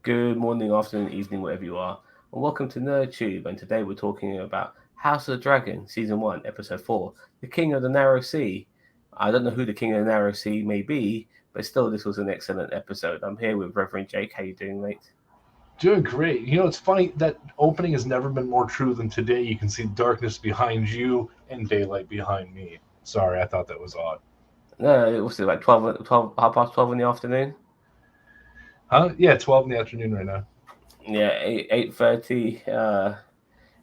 Good morning, afternoon, evening, wherever you are, and welcome to NerdTube. And today we're talking about House of the Dragon, Season 1, Episode 4, The King of the Narrow Sea. I don't know who the King of the Narrow Sea may be, but still, this was an excellent episode. I'm here with Reverend Jake. How you doing, mate? Doing great. It's funny that opening has never been more true than today. You can see darkness behind you and daylight behind me. Sorry, I thought that was odd. No, it was like 12, half past 12 in the afternoon. Huh? Yeah, 12 in the afternoon right now. Yeah, 8:30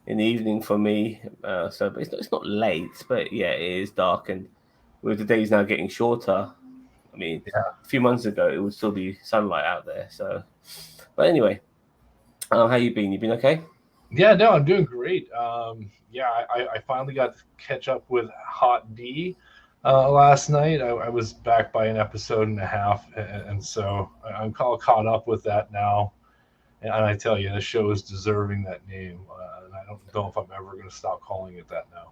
in the evening for me. But it's not late, but yeah, it is dark, and with the days now getting shorter. I mean, Yeah. a few months ago it would still be sunlight out there. So, but anyway, how you been? You been okay? Yeah, no, I'm doing great. Yeah, I finally got to catch up with Hot D last night. I was back by an episode and a half, and so I'm all caught up with that now. And I tell you, the show is deserving that name. And I don't know if I'm ever going to stop calling it that now.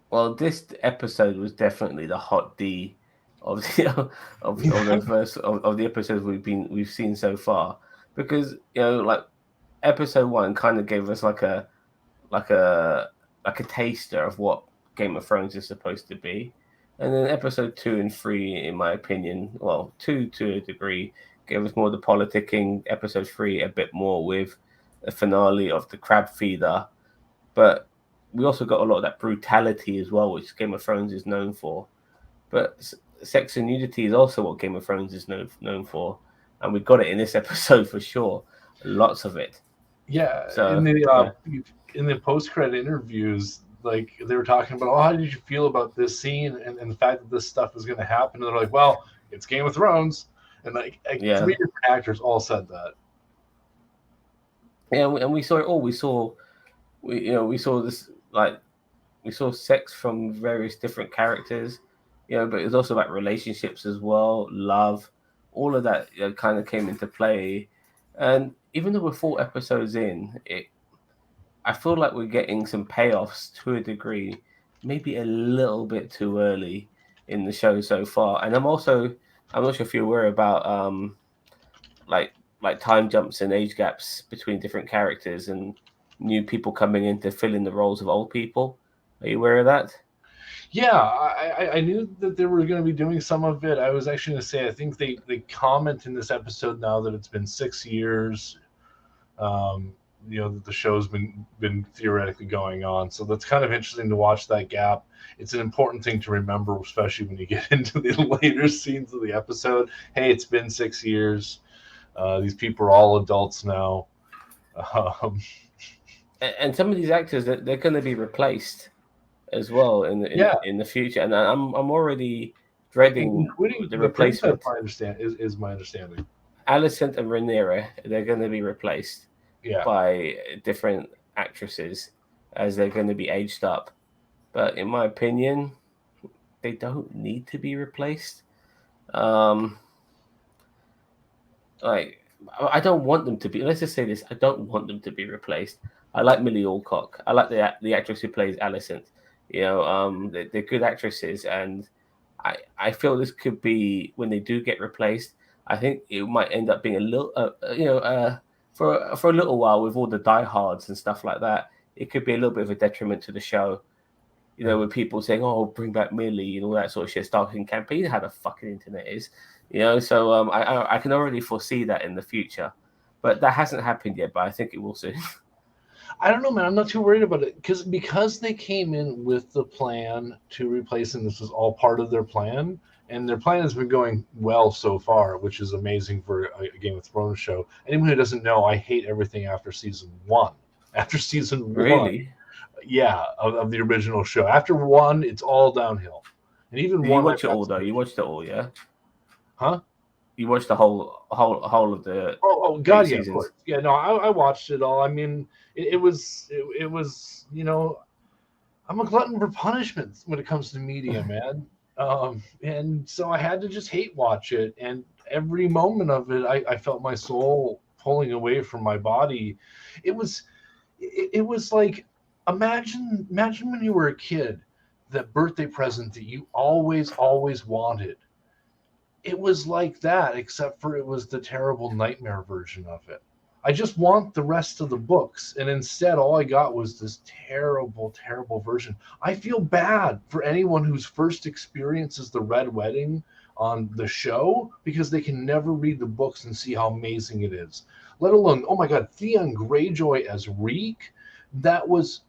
Well, this episode was definitely the hot D of the of the first of the episodes we've seen so far, because like episode one kind of gave us like a like a taster of what Game of Thrones is supposed to be, and then episode two and three, in my opinion, well, two to a degree, gave us more of the politicking. Episode three a bit more with the finale of the crab feeder, but we also got a lot of that brutality as well, which Game of Thrones is known for. But sex and nudity is also what Game of Thrones is known for, and we got it in this episode for sure. Lots of it. Yeah, So yeah. in the post credit interviews, like they were talking about, oh, how did you feel about this scene and the fact that this stuff is going to happen? And they're like, well, it's Game of Thrones, and like Yeah, three different actors all said that. yeah, and we saw it all. We saw this, like, we saw sex from various different characters, but it was also about relationships as well, love, all of that kind of came into play. And even though we're 4 episodes in, I feel like we're getting some payoffs to a degree, maybe a little bit too early in the show so far. And I'm not sure if you're aware about like time jumps and age gaps between different characters and new people coming in to fill in the roles of old people. Are you aware of that? Yeah, I knew that they were going to be doing some of it. I was actually going to say, I think they comment in this episode now that it's been 6 years. Um, that the show's been theoretically going on. So that's kind of interesting to watch that gap. It's an important thing to remember, especially when you get into the later scenes of the episode. Hey, it's been 6 years. These people are all adults now. Um, And some of these actors, they're going to be replaced as well yeah, in the future, and I'm already dreading including the the princess. replacement. My understand is my understanding. Alicent and Rhaenyra, they're going to be replaced Yeah, by different actresses as they're going to be aged up. But in my opinion, they don't need to be replaced. Um, like I don't want them to be. Let's just say this: I don't want them to be replaced. I like Millie Alcock. I like the actress who plays Alicent. They're good actresses, and I feel this could be when they do get replaced. I think it might end up being a little, for a little while with all the diehards and stuff like that. It could be a little bit of a detriment to the show. With people saying, "Oh, bring back Millie" and all that sort of shit, starting campaign. How the fucking internet is, So I can already foresee that in the future, but that hasn't happened yet. But I think it will soon. I don't know, man. I'm not too worried about it because they came in with the plan to replace him. This was all part of their plan, and their plan has been going well so far, which is amazing for a Game of Thrones show. Anyone who doesn't know, I hate everything after season one. After season one, Really? yeah, of the original show. After one, it's all downhill. And even Did you one, I've watch it got all some though? You issues. watched it all, yeah? Huh? You watched the whole of the Oh, eight God, yeah, of seasons. course. Yeah, no, I watched it all. I mean, it was I'm a glutton for punishment when it comes to media, man. And so I had to just hate watch it, and every moment of it, I felt my soul pulling away from my body. It was, it was like imagine when you were a kid, that birthday present that you always wanted. It was like that, except for it was the terrible nightmare version of it. I just want the rest of the books. And instead, all I got was this terrible, terrible version. I feel bad for anyone whose first experience is the Red Wedding on the show because they can never read the books and see how amazing it is. Let alone, oh my God, Theon Greyjoy as Reek. That was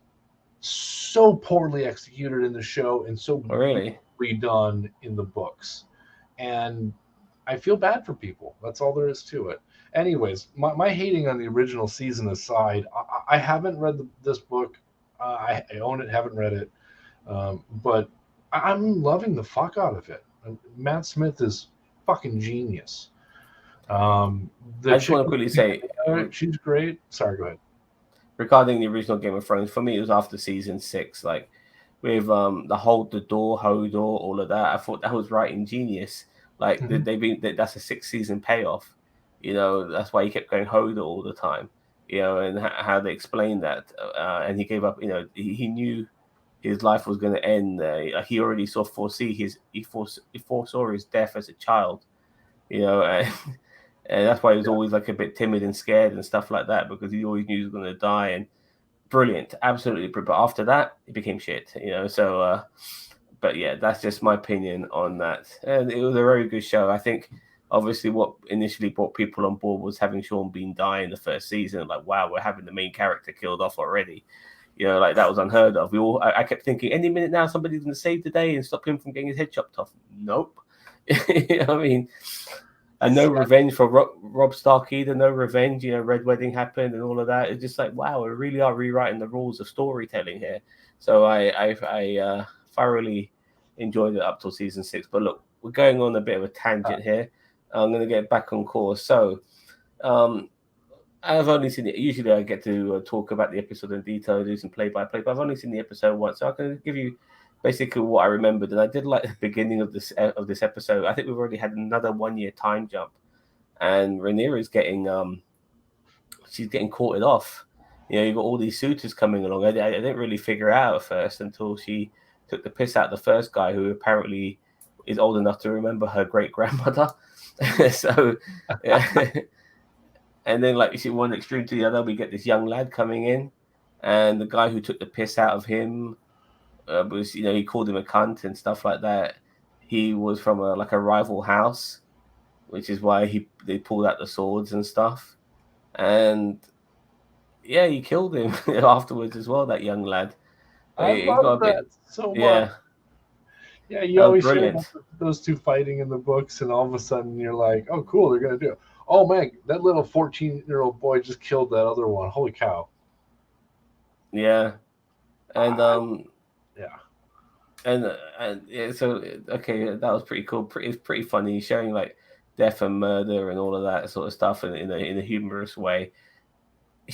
so poorly executed in the show and so Really? redone in the books. And I feel bad for people. That's all there is to it. Anyways, my hating on the original season aside, I haven't read this book. I own it, haven't read it. But I'm loving the fuck out of it. Matt Smith is fucking genius. The I just chick, want to quickly say, she's great. Sorry, go ahead. regarding the original Game of Thrones, for me, it was after season 6, like with the hold the door, hold door, all of that. I thought that was right ingenious. Like that's a 6 season payoff. That's why he kept going Hodor all the time. And how they explained that, and he gave up. He knew his life was going to end. He already foresaw his death as a child. And, and that's why he was always like a bit timid and scared and stuff like that, because he always knew he was going to die. And brilliant, absolutely. But after that, it became shit. So. But yeah, that's just my opinion on that. And it was a very good show. I think, obviously, what initially brought people on board was having Sean Bean die in the first season. Like, wow, we're having the main character killed off already. Like that was unheard of. I kept thinking, any minute now, somebody's going to save the day and stop him from getting his head chopped off. Nope. I mean, and no revenge for Rob Stark either. No revenge. Red Wedding happened and all of that. It's just like, wow, we really are rewriting the rules of storytelling here. So I thoroughly enjoyed it up till season 6. But look, we're going on a bit of a tangent here. I'm going to get back on course. So I've only seen it. Usually I get to talk about the episode in detail, do some play-by-play, but I've only seen the episode once. So I can give you basically what I remembered. And I did like the beginning of this episode. I think we've already had another 1-year time jump. And Rhaenyra's she's getting courted off. You've got all these suitors coming along. I didn't really figure it out at first until she took the piss out of the first guy, who apparently is old enough to remember her great grandmother. So, yeah. And then, like, she one extreme to the other, we get this young lad coming in, and the guy who took the piss out of him was, he called him a cunt and stuff like that. He was from a rival house, which is why they pulled out the swords and stuff. And yeah, he killed him afterwards as well, that young lad. I love that so much. Yeah, you always hear those two fighting in the books, and all of a sudden you're like, oh, cool, they're going to do it. Oh, man, that little 14-year-old boy just killed that other one. Holy cow. Yeah. And, yeah. And yeah, so, okay, that was pretty cool. Pretty funny, showing, like, death and murder and all of that sort of stuff in a humorous way.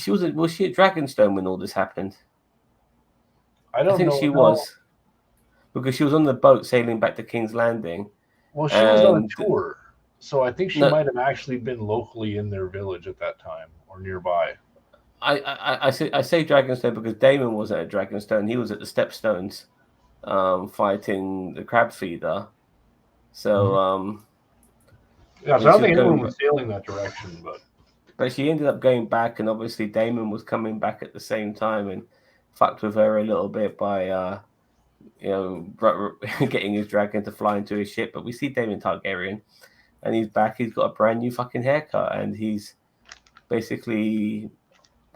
Was she at Dragonstone when all this happened? I think she was, because she was on the boat sailing back to King's Landing. Well, she was on a tour, so I think she might have actually been locally in their village at that time or nearby. I say Dragonstone because Daemon wasn't at Dragonstone. He was at the Stepstones, fighting the crab feeder. So yeah, so I don't think anyone was sailing that direction, but she ended up going back, and obviously Daemon was coming back at the same time and fucked with her a little bit by getting his dragon to fly into his ship. But we see Daemon Targaryen, and he's back. He's got a brand new fucking haircut, and he's basically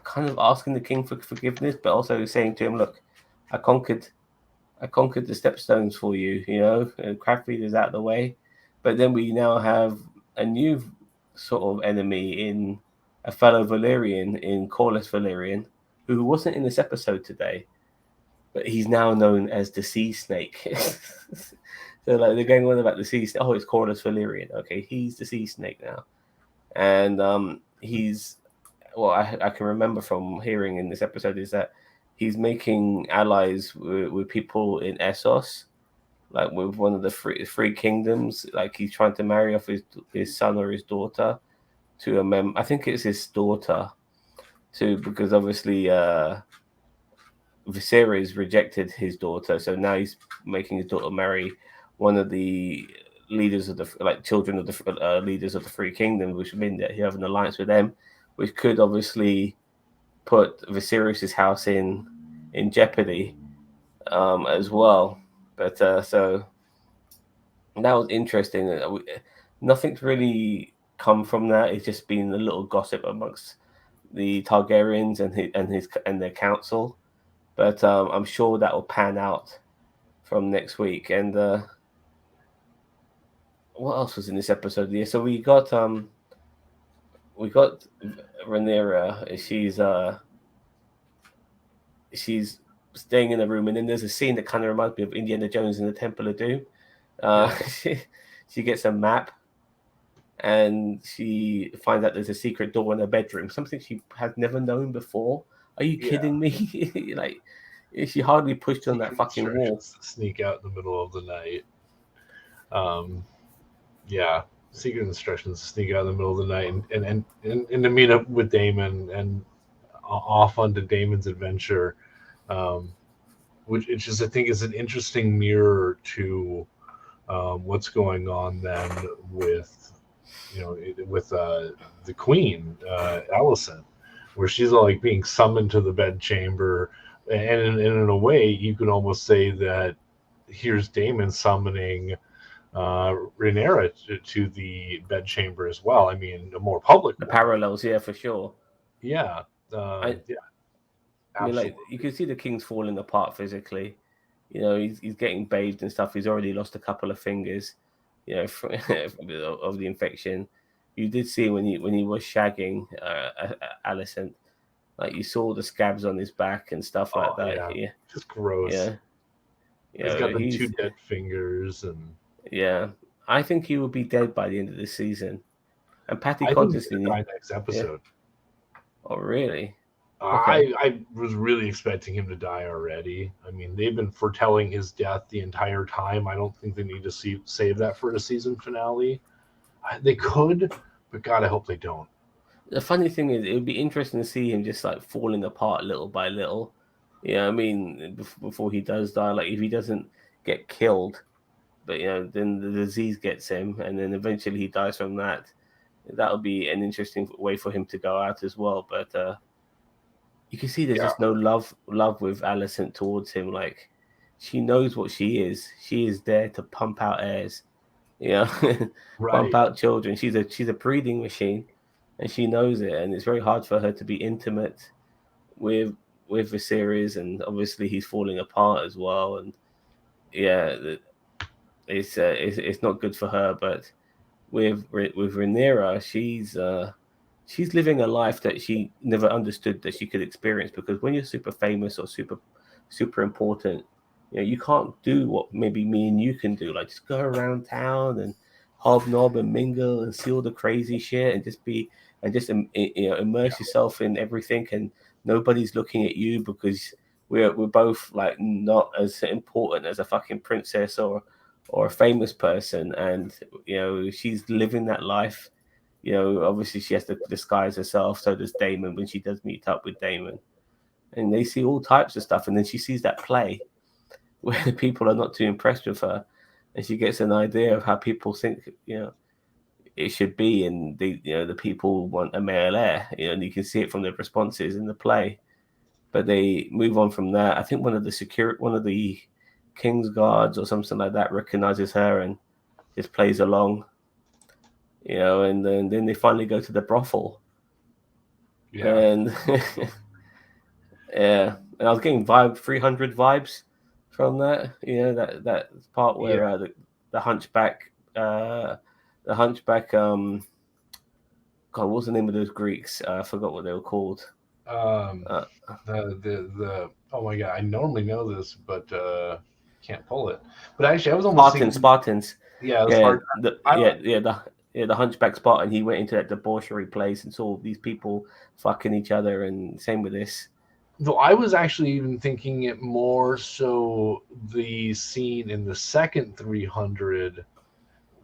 kind of asking the king for forgiveness, but also saying to him, "Look, I conquered the Stepstones for you. And crab feeder's out of the way." But then we now have a new sort of enemy in a fellow Valyrian, in Corlys Valyrian, who wasn't in this episode today, but he's now known as the Sea Snake. So like they're going on about the Sea Snake. Oh, it's Corlys Valyrian. Okay, he's the Sea Snake now, and he's I can remember from hearing in this episode is that he's making allies with people in Essos, like with one of the three kingdoms. Like he's trying to marry off his son or his daughter to a I think it's his daughter, because obviously Viserys rejected his daughter, so now he's making his daughter marry one of the leaders of the children of the leaders of the three kingdoms, which means that he have an alliance with them. which could obviously put Viserys' house in jeopardy as well. But so that was interesting. Nothing's really come from that. It's just been a little gossip amongst the Targaryens and their council. But I'm sure that will pan out from next week. And what else was in this episode? Yeah, so we got Rhaenyra. She's staying in a room, and then there's a scene that kind of reminds me of Indiana Jones in the Temple of Doom. She gets a map, and she finds out there's a secret door in her bedroom, something she has never known before. Are you kidding me? Like, she hardly pushed on that fucking wall. To sneak out in the middle of the night. Secret instructions to sneak out in the middle of the night and to meet up with Daemon and off onto Daemon's adventure, which I think is an interesting mirror to what's going on then with the Queen, Alicent, where she's all like being summoned to the bedchamber, and in a way you could almost say that here's Daemon summoning Rhaenyra to the bedchamber as well. I mean, a more public the parallels, yeah, for sure. Yeah, I mean, like, you can see the king's falling apart physically. You know, he's getting bathed and stuff. He's already lost a couple of fingers, you know, of the infection. You did see when he was shagging Alicent, like, you saw the scabs on his back and stuff like that. Yeah, just gross. Yeah, he's got the 2 dead fingers, and I think he will be dead by the end of this season. And Patty Constantine next episode. Yeah. Oh, really? Okay. I was really expecting him to die already. I mean, they've been foretelling his death the entire time. I don't think they need to save that for the season finale. They could, but God, I hope they don't. The funny thing is, it would be interesting to see him just like falling apart little by little. Yeah, I mean, before he does die, like, if he doesn't get killed, but then the disease gets him, and then eventually he dies from that. That would be an interesting way for him to go out as well. But you can see there's just no love with Alicent towards him. Like, she knows what she is. She is there to pump out heirs, pump out children. She's a breeding machine, and she knows it. And it's very hard for her to be intimate with Viserys, and obviously he's falling apart as well. And it's not good for her. But with Rhaenyra, she's living a life that she never understood that she could experience, because when you're super famous or super important, you can't do what maybe me and you can do, like just go around town and hobnob and mingle and see all the crazy shit and just immerse yourself in everything, and nobody's looking at you because we're both like not as important as a fucking princess or a famous person. And she's living that life. Obviously she has to disguise herself. So does Daemon when she does meet up with Daemon, and they see all types of stuff. And then she sees that play where the people are not too impressed with her, and she gets an idea of how people think it should be, and the people want a male heir. And you can see it from the responses in the play. But they move on from that. I think one of the King's guards or something like that recognizes her and just plays along. And then they finally go to the brothel. Yeah. And yeah, and I was getting 300 vibes from that. That part where the hunchback, God, what was the name of those Greeks? I forgot what they were called. The oh my God, I normally know this, but can't pull it. But actually, I was almost Spartans. Yeah, the hunchback Spartan. He went into that debauchery place and saw these people fucking each other, and same with this. Though I was actually even thinking it more so the scene in the second 300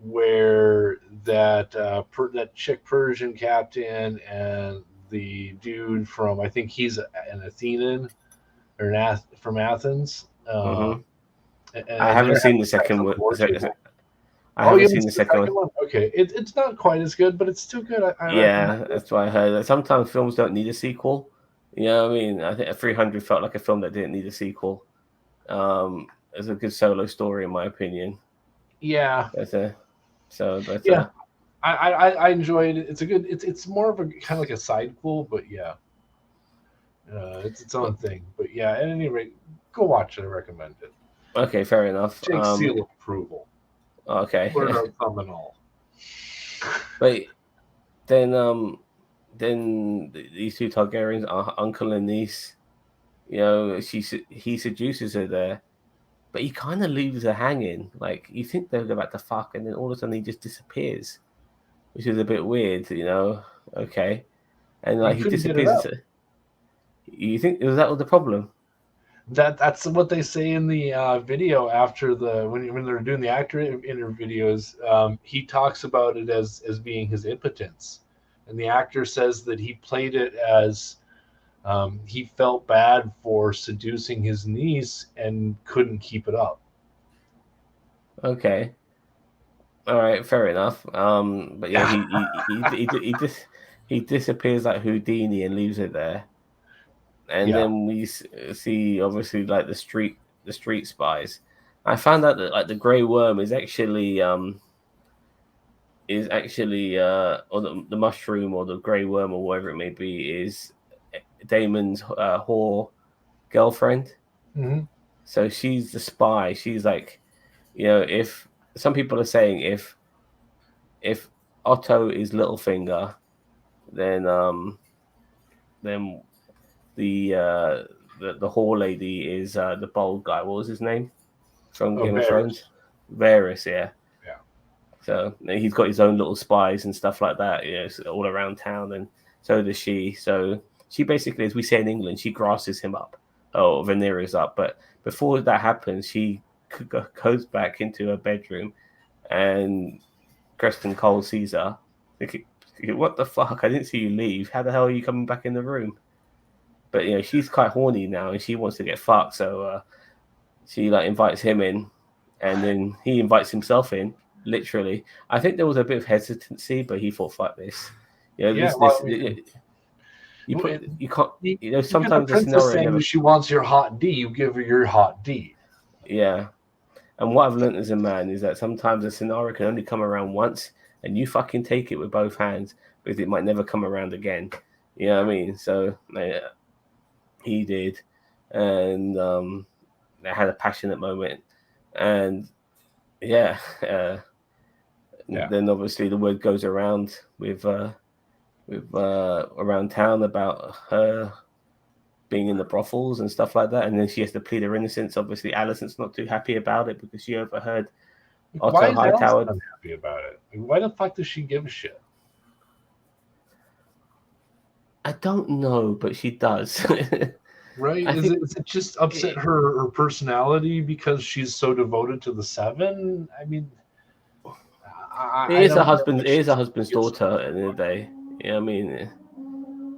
where that chick Persian captain and the dude from, I think he's an Athenan or from Athens. I haven't seen the second one. I Oh, haven't you seen haven't the seen the second second one. one? Okay, it's not quite as good, but it's still good. I recommend Yeah, it. that's what I heard. Like, sometimes films don't need a sequel. You know what I mean? I think 300 felt like a film that didn't need a sequel. It's a good solo story, in my opinion. Yeah, But, but yeah. I enjoyed it. It's a good. It's more of a kind of like a side cool, but yeah, it's its own thing. But yeah, at any rate, go watch it. I recommend it. okay, fair enough. Jake's seal of approval. Put Okay, it out, thumb and all. but then these two Targaryens are uncle and niece. You know, he seduces her there, but he kind of leaves her hanging. Like you think they're about to fuck, and then all of a sudden he just disappears, which is a bit weird. You know, okay, and He like he couldn't get it disappears. up. You think was that was the problem? That's what they say in the video after when they're doing the actor interview videos. He talks about it as being his impotence, and the actor says that he played it as he felt bad for seducing his niece and couldn't keep it up. Okay, all right, fair enough. But yeah, he just he disappears like Houdini and leaves it there. And Yeah. then we see obviously like the street spies. I found out that like the Grey Worm is actually or the mushroom or the Grey Worm or whatever it may be is Damon's whore girlfriend. Hmm. So she's the spy. She's like, you know, if some people are saying if Otto is Littlefinger, then then the uh the whore lady is the bold guy. What was his name from Oh, Game of Thrones? Varys. Varys, yeah. Yeah. So he's got his own little spies and stuff like that, you know, all around town, and so does she. So she basically, as we say in England, she grasses him up, or Rhaenyra's up. But before that happens, she goes back into her bedroom, and Creston Cole sees her. Thinking, what the fuck? I didn't see you leave. How the hell are you coming back in the room? But you know, she's quite horny now, and she wants to get fucked. So she like invites him in, and then he invites himself in. Literally, I think there was a bit of hesitancy, but he thought, "Fuck this." You know, Yeah. Well, this I mean, you can't. you, You know, you get the sometimes the princess scenario saying never. that she wants your hot D. You give her your hot D. Yeah, and what I've learned as a man is that sometimes a scenario can only come around once, and you fucking take it with both hands because it might never come around again. You know what I mean? So yeah, he did, and they had a passionate moment, and yeah. Yeah. Then obviously the word goes around with around town about her being in the brothels and stuff like that, and then she has to plead her innocence. Obviously, Alicent's not too happy about it because she overheard Why Otto is Alice Hightower. unhappy about it? Why the fuck does she give a shit? I don't know, but she does. Right? I think Is it just upset it, her personality because she's so devoted to the seven? I mean, I don't know it if is her she's husband's gets daughter stuff. at the end of the day. You know what I mean?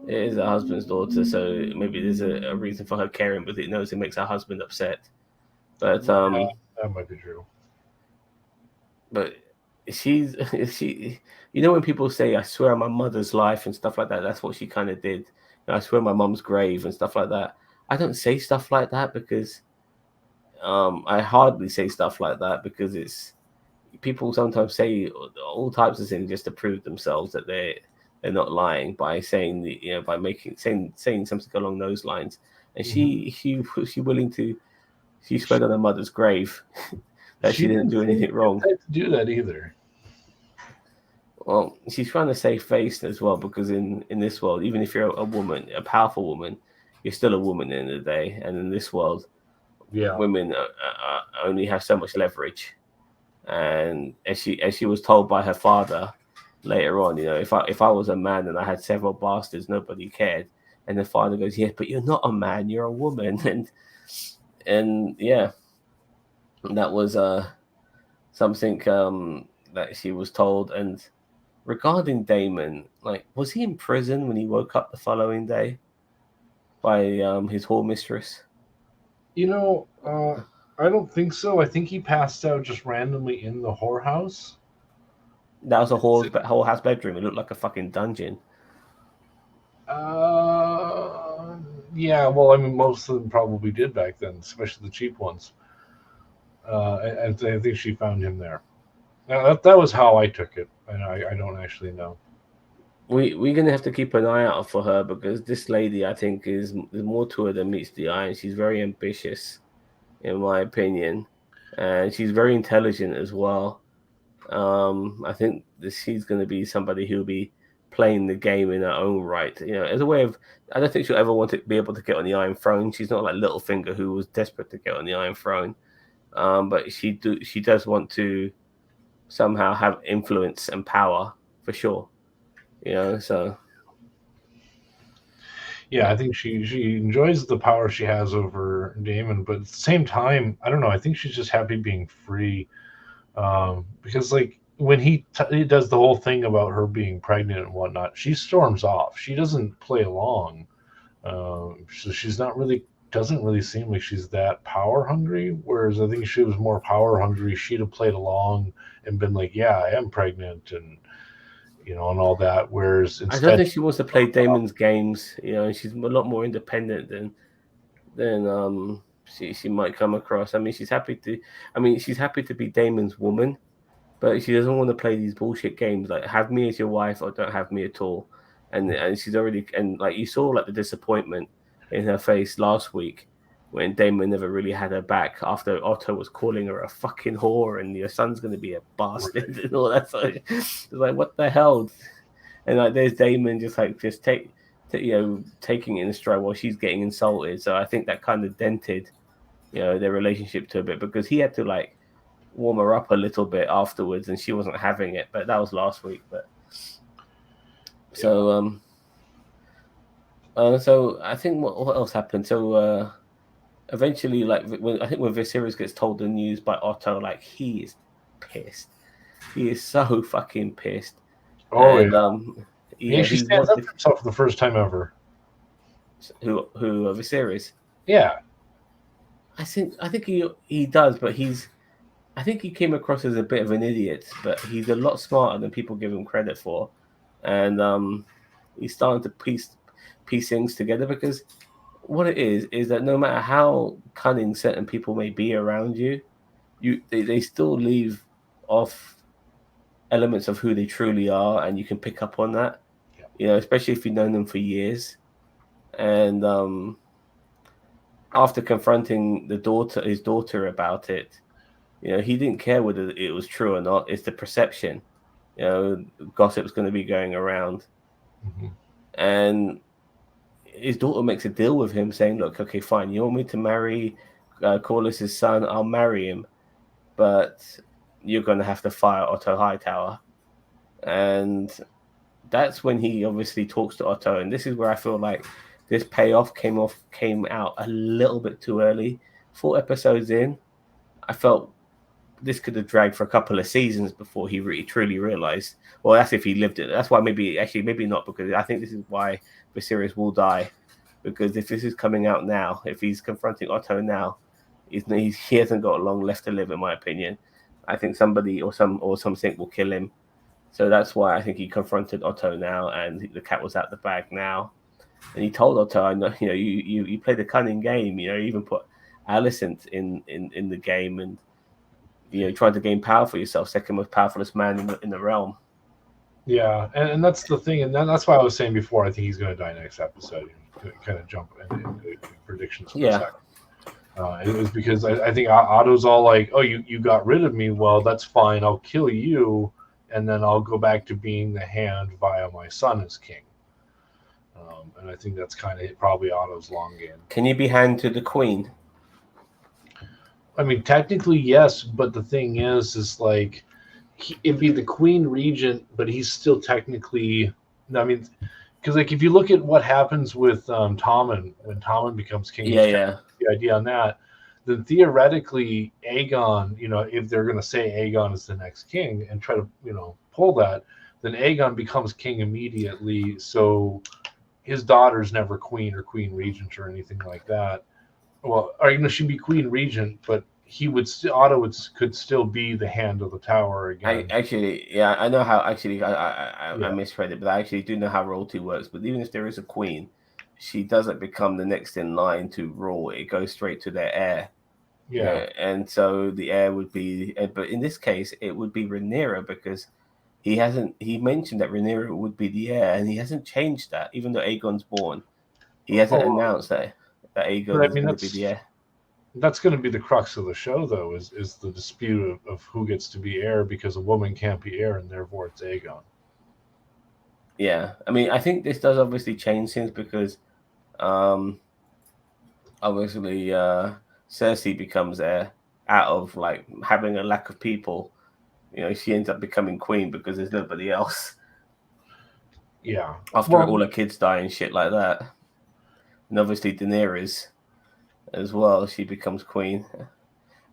It is her husband's daughter, so maybe there's a reason for her caring, but it knows it makes her husband upset. But Yeah, that might be true. but she's she you know when people say I swear on my mother's life and stuff like that, that's what she kind of did. You know, I swear on my mom's grave and stuff like that. I don't say stuff like that because I hardly say stuff like that because it's people sometimes say all types of things just to prove themselves that they're not lying by saying you know by making saying something along those lines. And Hmm. she willing to she swear on her mother's grave that She she didn't didn't do seem anything like the wrong. type to do that either. Well, she's trying to save face as well because in this world, even if you're a woman, a powerful woman, you're still a woman in the day. And in this world, Yeah. women only have so much leverage. And as she was told by her father later on, you know, if I was a man and I had several bastards, nobody cared. And the father goes, "Yeah, but you're not a man, you're a woman." And yeah, that was something that she was told. And regarding Damon, like, was he in prison when he woke up the following day by his whore mistress? You know, I don't think so. I think he passed out just randomly in the whorehouse. That was a whole house bedroom. It looked like a fucking dungeon. Yeah. Well, I mean, most of them probably did back then, especially the cheap ones. And I think she found him there. Now, that was how I took it, and I don't actually know. We're gonna have to keep an eye out for her because this lady, I think, there's more to her than meets the eye, and she's very ambitious, in my opinion, and she's very intelligent as well. I think that she's going to be somebody who'll be playing the game in her own right. As a way of, I don't think she'll ever want to be able to get on the Iron Throne. She's not like Littlefinger, who was desperate to get on the Iron Throne. But she does want to somehow have influence and power for sure. So Yeah, I think she enjoys the power she has over Damon, but at the same time, I don't know. I think she's just happy being free, because like when he does the whole thing about her being pregnant and whatnot, she storms off. She doesn't play along, so she's not really doesn't really seem like she's that power hungry. Whereas I think if she was more power hungry, she'd have played along and been like, "Yeah, I am pregnant," and and all that. Whereas I don't instead, think she wants to play Damon's games. And she's a lot more independent than she might come across. I mean, she's happy to. I mean, she's happy to be Damon's woman, but she doesn't want to play these bullshit games like have me as your wife or don't have me at all. And she's already, and like you saw like the disappointment in her face last week when Damon never really had her back after Otto was calling her a fucking whore and your son's going to be a bastard and all that. So it's like, what the hell? And like there's Damon just taking it in stride while she's getting insulted. So I think that kind of dented their relationship to a bit because he had to like warm her up a little bit afterwards and she wasn't having it, but that was last week. But so so I think what else happened? So eventually, like when Viserys gets told the news by Otto, like he is pissed. He is so fucking pissed. oh And yeah, she stands up for himself for the first time ever. Who Viserys? Yeah, I think he does, but I think he came across as a bit of an idiot, but he's a lot smarter than people give him credit for, and he's starting to piece things together because what it is that no matter how cunning certain people may be around you, they still leave off elements of who they truly are, and you can pick up on that. Especially if you've known them for years, and after confronting his daughter about it. He didn't care whether it was true or not. It's the perception. Gossip's going to be going around. Mm-hmm. And his daughter makes a deal with him saying, look, okay, fine. You want me to marry Corlys's son? I'll marry him. But you're going to have to fire Otto Hightower. And that's when he obviously talks to Otto. And this is where I feel like this payoff came out a little bit too early. 4 episodes in, I felt this could have dragged for a couple of seasons before he really truly realized. Well, that's if he lived it. That's why maybe not, because I think this is why Viserys will die. Because if this is coming out now, if he's confronting Otto now, he hasn't got long left to live, in my opinion. I think somebody or something will kill him. So that's why I think he confronted Otto now, and the cat was out the bag now. And he told Otto, I know, you played a cunning game. You even put Alicent in the game, and trying to gain power for yourself, second most powerfulest man in the realm. Yeah, and that's the thing, and that's why I was saying before. I think he's going to die next episode. Kind of jump into predictions for a second. It was because I think Otto's all like, "Oh, you got rid of me. Well, that's fine. I'll kill you, and then I'll go back to being the Hand via my son as king." And I think that's kind of probably Otto's long game. Can you be Hand to the Queen? I mean, technically, yes, but the thing is like, it'd be the Queen Regent, but he's still technically. I mean, because like if you look at what happens with Tommen when Tommen becomes king, the idea on that, then theoretically Aegon, if they're going to say Aegon is the next king and try to pull that, then Aegon becomes king immediately. So his daughter's never queen or queen regent or anything like that. Well, she'd be queen regent, but Could still be the hand of the tower again. I know how. Actually, I Yeah, misread it, but I actually do know how royalty works. But even if there is a queen, she doesn't become the next in line to rule. It goes straight to their heir. yeah. Yeah, and so the heir would be. But in this case, it would be Rhaenyra because he hasn't. He mentioned that Rhaenyra would be the heir, and he hasn't changed that. Even though Aegon's born, he hasn't Oh, announced that but Aegon I is mean going to be the heir. that's going to be the crux of the show, though, is the dispute of who gets to be heir because a woman can't be heir, and therefore it's Aegon. Yeah, I mean, I think this does obviously change things because um obviously Cersei becomes heir out of like having a lack of people. You know, she ends up becoming queen because there's nobody else Yeah. after Well, all her kids die and shit like that. And obviously Daenerys as well, she becomes queen.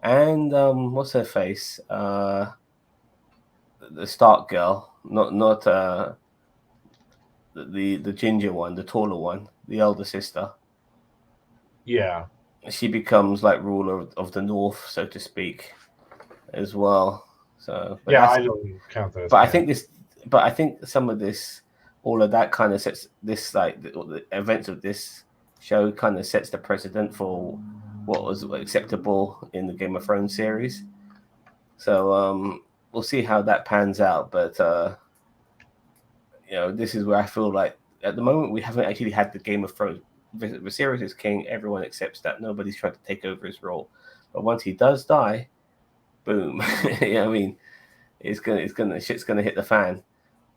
And what's her face? The Stark girl, not the ginger one, the taller one, the elder sister. yeah. She becomes like ruler of the North, so to speak, as well. So, but Yeah, that's I don't count that as but I canon. think this, but I think some of this, all of that kind of sets this like the events of this show kind of sets the precedent for what was acceptable in the Game of Thrones series. So we'll see how that pans out. But this is where I feel like at the moment we haven't actually had the Game of Thrones. Viserys is king. Everyone accepts that. Nobody's trying to take over his role. But once he does die, boom. I mean, shit's gonna hit the fan.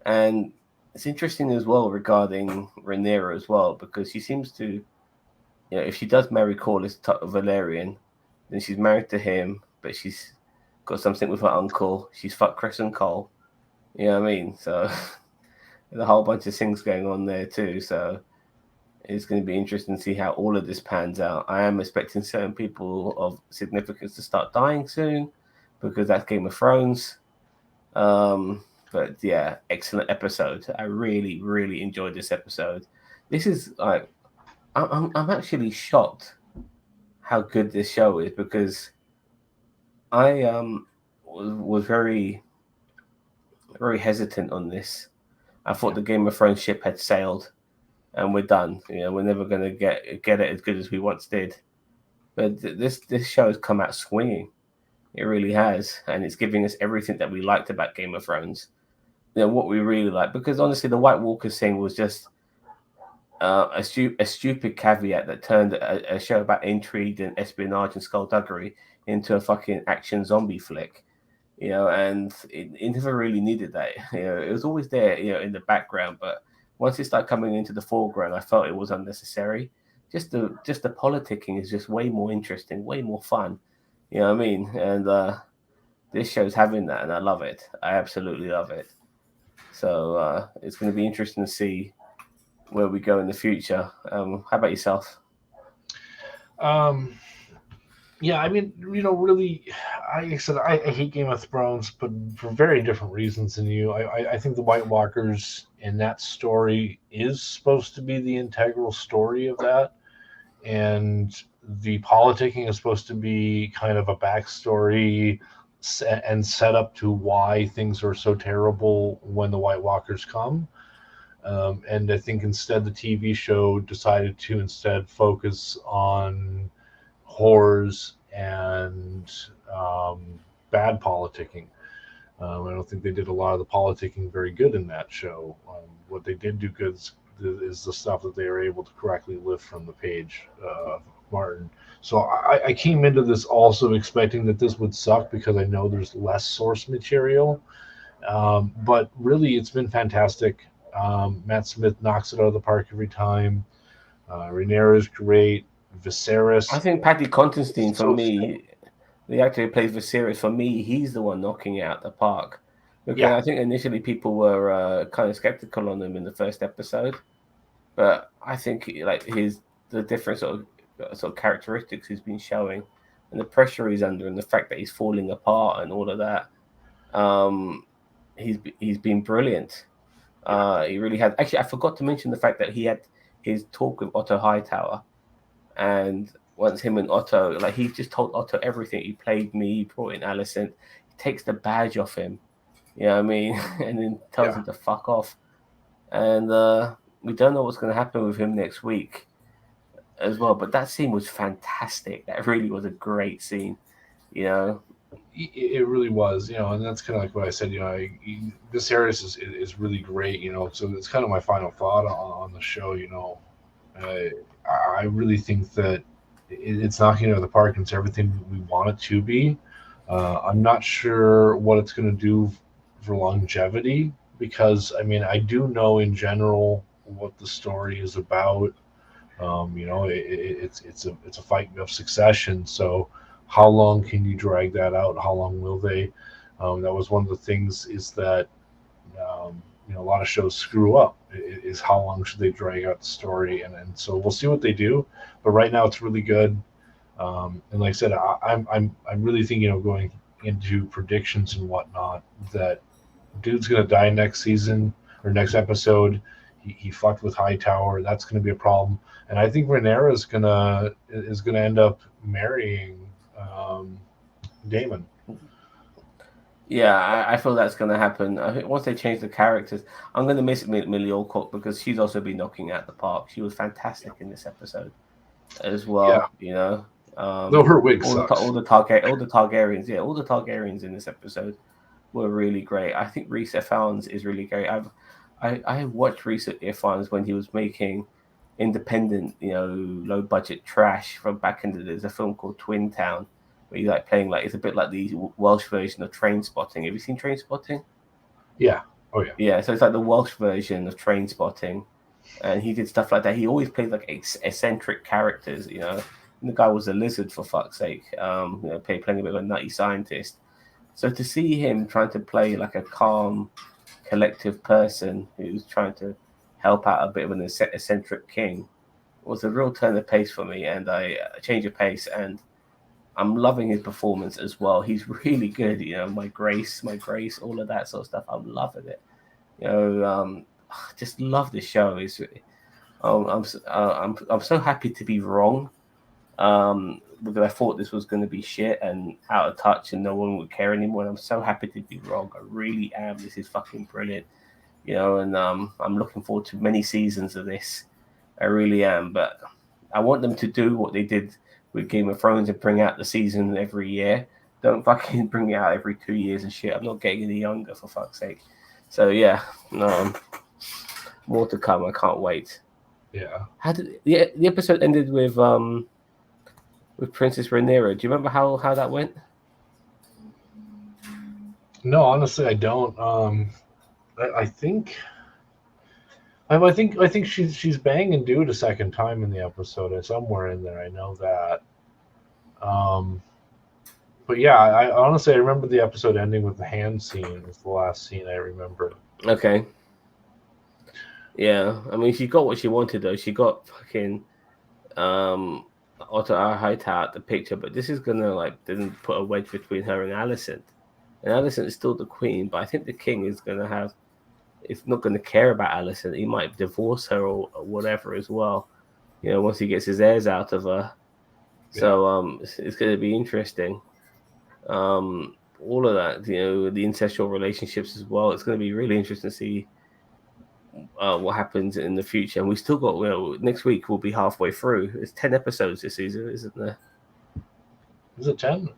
And it's interesting as well regarding Rhaenyra as well because she seems to, if she does marry Corlys Valerian, then she's married to him, but she's got something with her uncle. She's fucked Crescent Cole. You know what I mean? So there's a whole bunch of things going on there too. So it's going to be interesting to see how all of this pans out. I am expecting certain people of significance to start dying soon because that's Game of Thrones. But yeah, excellent episode. I really, really enjoyed this episode. This is like, I'm actually shocked how good this show is because I was very, very hesitant on this. I thought the Game of Thrones ship had sailed and we're done. We're never gonna get it as good as we once did. But this show has come out swinging. It really has, and it's giving us everything that we liked about Game of Thrones. What we really like, because honestly, the White Walkers thing was just a stupid caveat that turned a show about intrigue and espionage and skullduggery into a fucking action zombie flick. And it never really needed that. It was always there, in the background, but once it started coming into the foreground, I felt it was unnecessary. Just the politicking is just way more interesting, way more fun. You know what I mean? And this show's having that, and I love it. I absolutely love it. So it's going to be interesting to see where we go in the future. How about yourself? Um, yeah, I mean, really, like I said, I hate Game of Thrones, but for very different reasons than you. I think the White Walkers in that story is supposed to be the integral story of that, and the politicking is supposed to be kind of a backstory and set up to why things are so terrible when the White Walkers come. And I think instead the TV show decided to instead focus on whores and bad politicking. I don't think they did a lot of the politicking very good in that show. What they did do good is the stuff that they were able to correctly lift from the page of Martin. So I came into this also expecting that this would suck because I know there's less source material. But really, it's been fantastic. Matt Smith knocks it out of the park every time. Rhaenyra is great. I Viserys think Paddy is Constantine, for so me, the actor who plays Viserys, for me, he's the one knocking it out the park. Because yeah, I think initially people were kind of skeptical on him in the first episode, but I think like the different sort of characteristics he's been showing, and the pressure he's under, and the fact that he's falling apart, and all of that. Um, he's been brilliant. yeah. He really had. Actually, I forgot to mention the fact that he had his talk with Otto Hightower, and once him and Otto, like he just told Otto everything. He played me, he brought in Alicent, he takes the badge off him, you know what I mean, and then tells him to fuck off. And we don't know what's going to happen with him next week as well. But that scene was fantastic. That really was a great scene, you know. It really was, and that's kind of like what I said. This series is really great, So it's kind of my final thought on the show. I really think that it's knocking it out of the park, and it's everything we want it to be. I'm not sure what it's going to do for longevity, because I do know in general what the story is about. It's a fight of succession. So how long can you drag that out? How long will they? That was one of the things, is that a lot of shows screw up. Is how long should they drag out the story? And so we'll see what they do. But right now it's really good. And like I said, I'm really thinking of going into predictions and whatnot, that dude's gonna die next season or next episode. He fucked with Hightower. That's gonna be a problem. And I think Rhaenyra is gonna end up marrying Daemon. Yeah, I feel that's going to happen. I think once they change the characters, I'm going to miss Millie Alcock, because she's also been knocking out the park. She was fantastic in this episode as well. Yeah. Though her wig sucks. All the Targaryens, all the Targaryens in this episode were really great. I think Rhys Ifans is really great. I watched Rhys Ifans when he was making independent, low budget trash from back in the day. There's a film called Twin Town, where he's playing it's a bit like the Welsh version of Train Spotting. Have you seen Train Spotting? Yeah. Oh yeah. Yeah, so it's like the Welsh version of Train Spotting, and he did stuff like that. He always played eccentric characters, And the guy was a lizard, for fuck's sake. Playing a bit of a nutty scientist. So to see him trying to play like a calm, collective person who's trying to help out a bit of an eccentric king was a real turn of pace for me, and a change of pace. And I'm loving his performance as well. He's really good, my grace, all of that sort of stuff. I'm loving it. I just love this show. I'm so happy to be wrong, because I thought this was going to be shit and out of touch and no one would care anymore. And I'm so happy to be wrong. I really am. This is fucking brilliant, And I'm looking forward to many seasons of this. I really am. But I want them to do what they did with Game of Thrones and bring out the season every year. Don't fucking bring it out every 2 years and shit. I'm not getting any younger, for fuck's sake. So yeah, more to come. I can't wait. Yeah. How did the episode ended with Princess Rhaenyra? Do you remember how that went? No, honestly, I don't. I think she's banging dude a second time in the episode. It's somewhere in there. I know that. But yeah, I honestly remember the episode ending with the hand scene. It's the last scene I remember. Okay. Yeah, she got what she wanted though. She got fucking Otto Hightower out the picture, but this is gonna didn't put a wedge between her and Alicent. And Alicent is still the queen, but I think the king is not going to care about Alicent. He might divorce her or whatever as well, once he gets his heirs out of her. Yeah. So it's going to be interesting. All of that, the incestual relationships as well. It's going to be really interesting to see what happens in the future. And we still got, next week we'll be halfway through. It's 10 episodes this season, isn't there? Is it 10?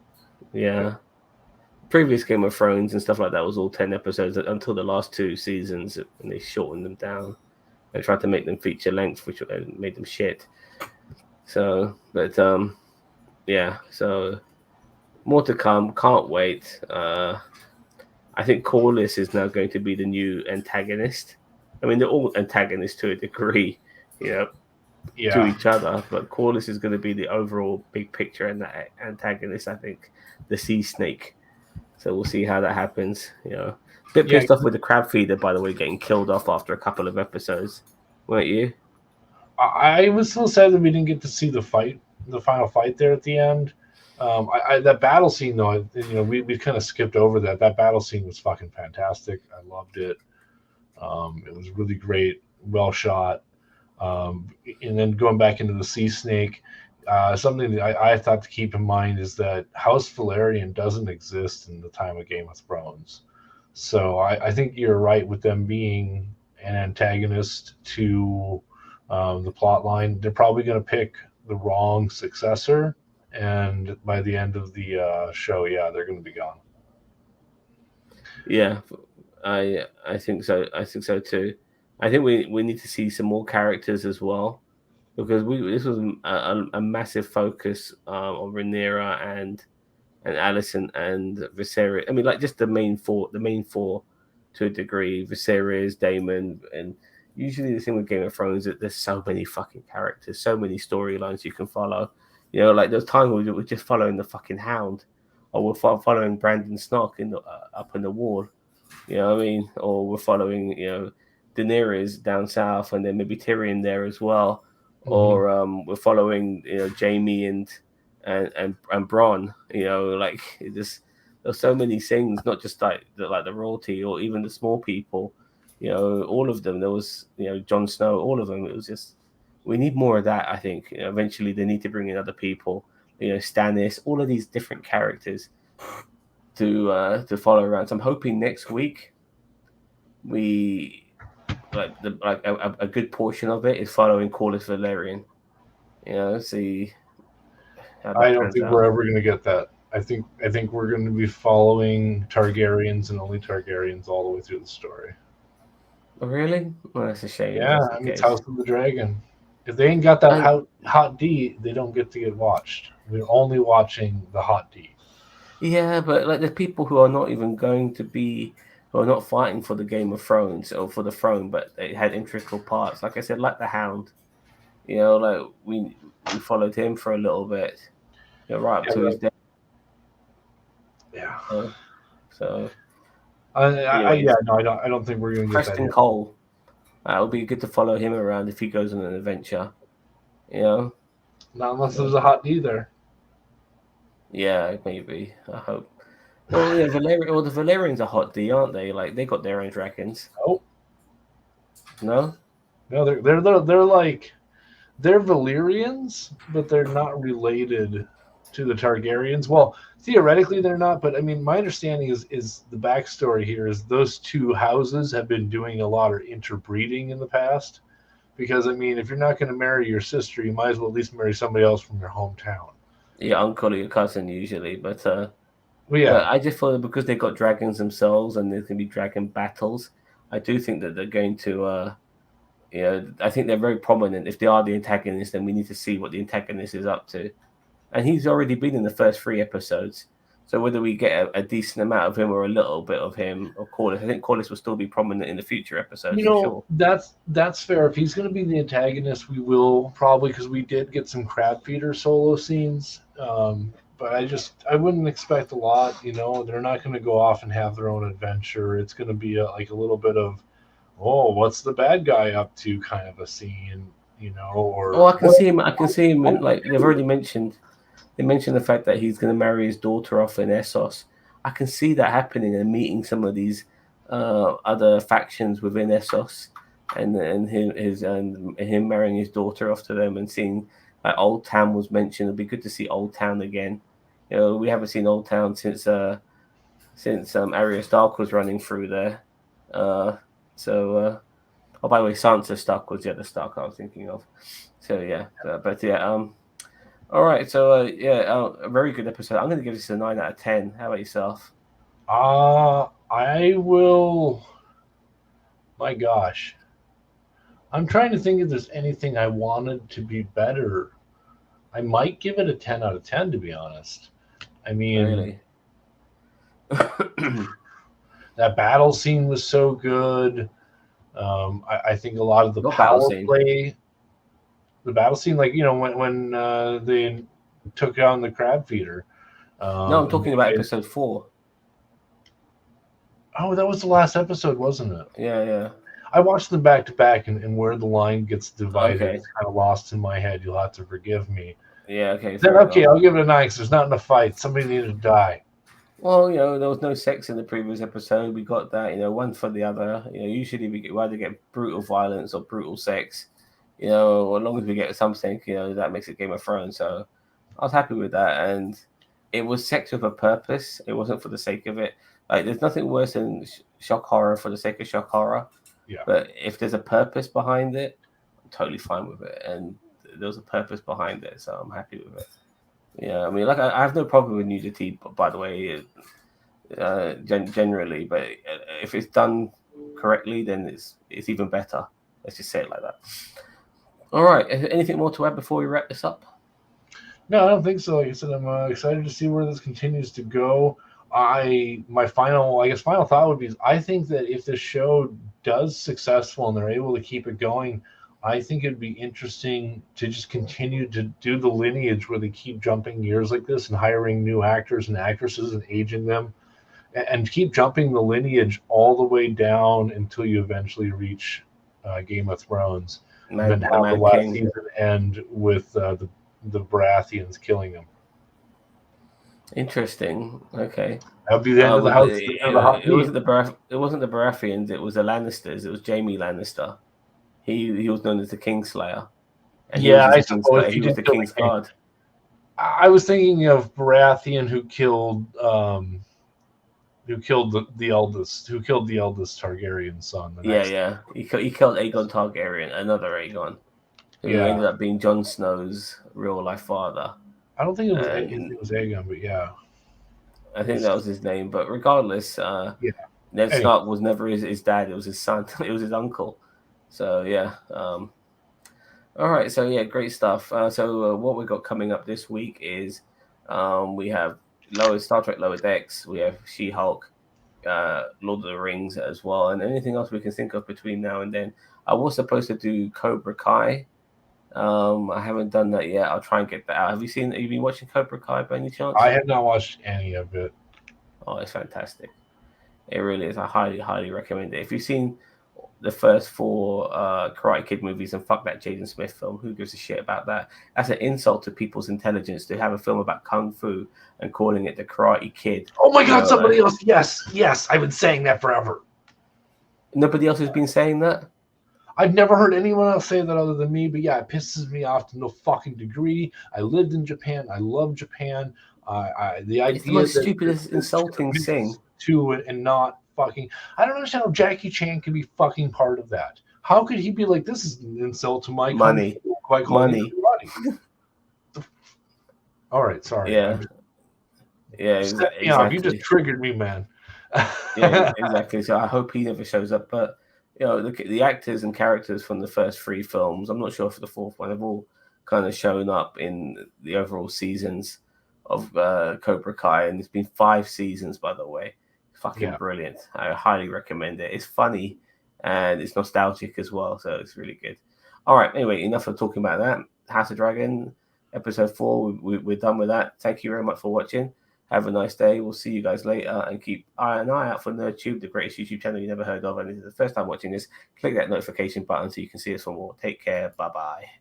Yeah. Previous Game of Thrones and stuff like that was all 10 episodes until the last 2 seasons, and they shortened them down. They tried to make them feature length, which made them shit. So, but yeah, so more to come. Can't wait. I think Corlys is now going to be the new antagonist. They're all antagonists to a degree, to each other. But Corlys is going to be the overall big picture and the antagonist. I think the sea snake. So we'll see how that happens. Bit pissed off with the crab feeder, by the way, getting killed off after a couple of episodes, weren't you? I was still sad that we didn't get to see the final fight there at the end. That battle scene, though, we kind of skipped over that. That battle scene was fucking fantastic. I loved it. It was really great, well shot. And then going back into the sea snake, Something that I thought to keep in mind is that House Valerian doesn't exist in the time of Game of Thrones. So I think you're right with them being an antagonist to the plot line. They're probably going to pick the wrong successor, and by the end of the show, yeah, they're going to be gone. Yeah, I think so. I think so too. I think we need to see some more characters as well because we this was a massive focus on Rhaenyra and Allison and Viserys. I mean, like just the main four to a degree. Viserys, Daemon, and usually the thing with Game of Thrones is that there's so many fucking characters, so many storylines you can follow. You know, like there's time where we're just following the fucking Hound, or we're following Brandon Snock in the up in the wall. You know what I mean? Or we're following, Daenerys down south, and then maybe Tyrion there as well. Hmm. Or we're following, Jamie and Bronn. You know, like there's so many things, not just like the royalty or even the small people. You know, all of them. There was, Jon Snow, all of them. It was just we need more of that. I think eventually they need to bring in other people. Stannis, all of these different characters to follow around. So I'm hoping next week we like a good portion of it is following Corlys Valerian. See how I that don't pans think we're out. ever going to get that. I think we're going to be following Targaryens and only Targaryens all the way through the story. Oh, really? Well, that's a shame if Yeah, that's the I mean it's case. House of the Dragon. If they ain't got that And hot D, they don't get to get watched. We're only watching the hot D. yeah, but like there's people who are not even going to be who are not fighting for the Game of Thrones or for the throne, but they had integral parts. Like I said, like the Hound. Like we followed him for a little bit, right up Yeah, to his death. yeah. uh, So, Yeah, anyways, no, I don't think we're gonna get that Preston hit. Cole. It'll be good to follow him around if he goes on an adventure. You know, Not unless there's so, a hot D there. yeah, maybe. I hope. Well, the Valerians are hot D, aren't they? Like they got their own dragons. Oh No, no, they're like they're Valyrians, but they're not related to the Targaryens. Well, theoretically they're not, but I mean my understanding is the backstory here is those two houses have been doing a lot of interbreeding in the past. Because I mean, if you're not going to marry your sister, you might as well at least marry somebody else from your hometown. your uncle or your cousin usually, Well, but yeah, I just thought that because they got dragons themselves and there's gonna be dragon battles, I do think that they're going to. I think they're very prominent. If they are the antagonist, then we need to see what the antagonist is up to. And he's already been in the first three episodes. So whether we get a decent amount of him or a little bit of him or Corliss, I think Corliss will still be prominent in the future episodes for sure. that's fair. If he's going to be the antagonist, we will probably because we did get some crab feeder solo scenes. But I wouldn't expect a lot. They're not going to go off and have their own adventure. It's going to be like a little bit of what's the bad guy up to kind of a scene. Oh, Or I can see him. I can see him. Like they've already mentioned, they mentioned the fact that he's going to marry his daughter off in Essos. I can see that happening and meeting some of these other factions within Essos, and him marrying his daughter off to them and seeing like Old Town was mentioned. It'd be good to see Old Town again. We haven't seen Old Town since Arya Stark was running through there. Uh, so oh, by the way, Sansa Stark was the other Stark I was thinking of. So yeah, but yeah, all right. So yeah, a very good episode. I'm going to give this a 9 out of 10. How about yourself? I will. My gosh, I'm trying to think if there's anything I wanted to be better. I might give it a 10 out of 10, to be honest. I mean, Really? that battle scene was so good. I think a lot of the What battle power scene? play, the battle scene, like, when they took down the crab feeder. No, I'm And, talking about and, episode 4. oh, that was the last episode, wasn't it? Yeah, yeah. I watched them back to back, and where the line gets divided is Okay. kind of lost in my head. You'll have to forgive me. Yeah, okay, Then, fair okay, enough. I'll give it a 9 because there's not enough fights. Somebody needed to die. Well, there was no sex in the previous episode. We got that, one for the other. Usually we either get brutal violence or brutal sex. You know, as long as we get something, you know, that makes it Game of Thrones. So I was happy with that, and it was set with a purpose. It wasn't for the sake of it. Like, there's nothing worse than shock horror for the sake of shock horror. Yeah. But if there's a purpose behind it, I'm totally fine with it. And there was a purpose behind it, so I'm happy with it. Yeah, I mean, like, I have no problem with nudity, by the way, generally. But if it's done correctly, then it's even better. Let's just say it like that. All right. Anything more to add before we wrap this up? No, I don't think so. Like I said, I'm excited to see where this continues to go. My final thought would be: I think that if the show does successful and they're able to keep it going, I think it'd be interesting to just continue to do the lineage where they keep jumping years like this and hiring new actors and actresses and aging them, and keep jumping the lineage all the way down until you eventually reach Game of Thrones, and then have the last King. season end with the Baratheons killing him. Interesting. Okay. That would be the end of the house. It wasn't the Baratheons. It was the Lannisters. It was Jaime Lannister. He was known as the Kingslayer. And I suppose he was the King's Guard. I was thinking of Baratheon who killed the eldest Targaryen son. Yeah. He killed Aegon Targaryen, another Aegon, who ended up being Jon Snow's real life father. I don't think his name was Aegon, but yeah. I think that was his name. But regardless, Ned Stark was never his dad. It was his son. It was his uncle. So, yeah. All right. So, yeah, great stuff. So what we got coming up this week is we have Star Trek Lower Decks. We have She-Hulk, Lord of the Rings as well. And anything else we can think of between now and then. I was supposed to do Cobra Kai. I haven't done that yet. I'll try and get that out. Have you been watching Cobra Kai by any chance? I have not watched any of it. Oh, it's fantastic. It really is. I highly, highly recommend it. If you've seen the first 4 Karate Kid movies, and fuck that Jaden Smith film, who gives a shit about that? That's an insult to people's intelligence to have a film about Kung Fu and calling it the Karate Kid. Oh my God, somebody else. Yes. I've been saying that forever. Nobody else has been saying that? I've never heard anyone else say that other than me, but yeah, it pisses me off to no fucking degree. I lived in Japan. I love Japan. The idea it's the most stupidest, insulting thing. To it and not fucking. I don't understand how Jackie Chan can be fucking part of that. How could he be like, this is an insult to my money? Money. All right, sorry. Yeah, exactly. You just triggered me, man. Yeah, exactly. So I hope he never shows up, but. You know, the actors and characters from the first 3 films, I'm not sure for the 4th one, have all kind of shown up in the overall seasons of Cobra Kai. And it's been 5 seasons, by the way. Fucking brilliant. I highly recommend it. It's funny and it's nostalgic as well. So it's really good. All right. Anyway, enough of talking about that. House of Dragon, episode 4. We're done with that. Thank you very much for watching. Have a nice day. We'll see you guys later, and keep an eye out for NerdTube, the greatest YouTube channel you never heard of. And if it's the first time watching this, click that notification button so you can see us for more. Take care. Bye-bye.